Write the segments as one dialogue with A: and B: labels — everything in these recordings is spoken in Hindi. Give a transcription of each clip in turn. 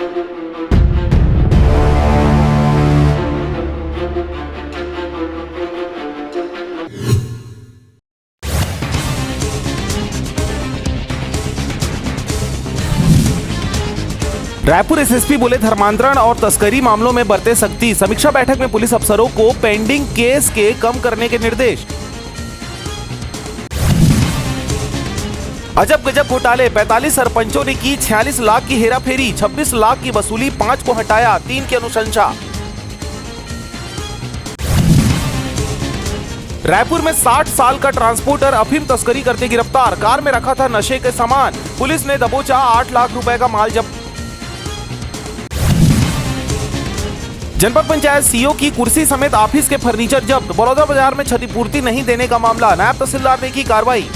A: रायपुर एसएसपी बोले धर्मांतरण और तस्करी मामलों में बरते सख्ती। समीक्षा बैठक में पुलिस अफसरों को पेंडिंग केस के कम करने के निर्देश। अजब गजब घोटाले, 45 सरपंचों ने की 46 लाख की हेराफेरी, 26 लाख की वसूली, 5 को हटाया, 3 की अनुशंसा। रायपुर में 60 साल का ट्रांसपोर्टर अफीम तस्करी करते गिरफ्तार। कार में रखा था नशे के सामान, पुलिस ने दबोचा 8 लाख रुपए का माल जब्त। जनपद पंचायत सीओ की कुर्सी समेत ऑफिस के फर्नीचर जब्त। बड़ौदा बाजार में क्षतिपूर्ति नहीं देने का मामला, नायब तहसीलदार ने की कार्रवाई।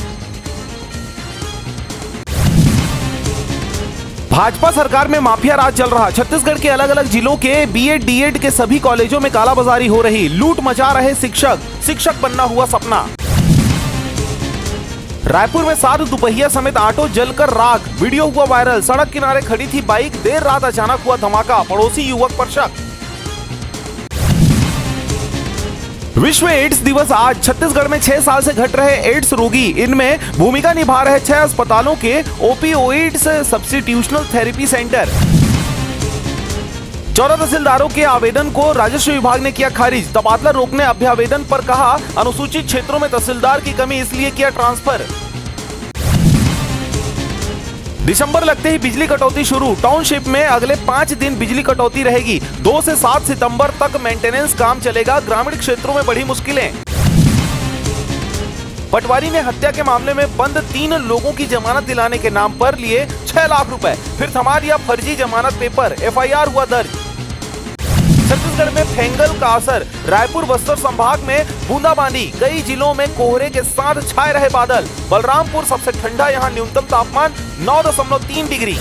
A: भाजपा सरकार में माफिया राज चल रहा। छत्तीसगढ़ के अलग अलग जिलों के बीएड डीएड के सभी कॉलेजों में कालाबाजारी हो रही। लूट मचा रहे शिक्षक बनना हुआ सपना। रायपुर में 7 दुपहिया समेत ऑटो जलकर राख, वीडियो हुआ वायरल। सड़क किनारे खड़ी थी बाइक, देर रात अचानक हुआ धमाका, पड़ोसी युवक पर शक। विश्व एड्स दिवस आज। छत्तीसगढ़ में 6 साल से घट रहे एड्स रोगी, इनमें भूमिका निभा रहे 6 अस्पतालों के ओपियोइड्स सब्स्टिट्यूशनल थेरेपी सेंटर। 14 तहसीलदारों के आवेदन को राजस्व विभाग ने किया खारिज। तबादला रोकने अभ्यावेदन पर कहा अनुसूचित क्षेत्रों में तहसीलदार की कमी, इसलिए किया ट्रांसफर। दिसंबर लगते ही बिजली कटौती शुरू। टाउनशिप में अगले 5 दिन बिजली कटौती रहेगी। 2 से 7 सितंबर तक मेंटेनेंस काम चलेगा। ग्रामीण क्षेत्रों में बढ़ी मुश्किलें। पटवारी ने हत्या के मामले में बंद 3 लोगों की जमानत दिलाने के नाम पर लिए 6 लाख रुपए, फिर थमा दिया फर्जी जमानत पेपर। एफआईआर हुआ दर्ज। छत्तीसगढ़ में फेंगल का असर। रायपुर बस्तर संभाग में बूंदाबांदी, कई जिलों में कोहरे के साथ छाए रहे बादल। बलरामपुर सबसे ठंडा, यहां न्यूनतम तापमान 9.3 डिग्री।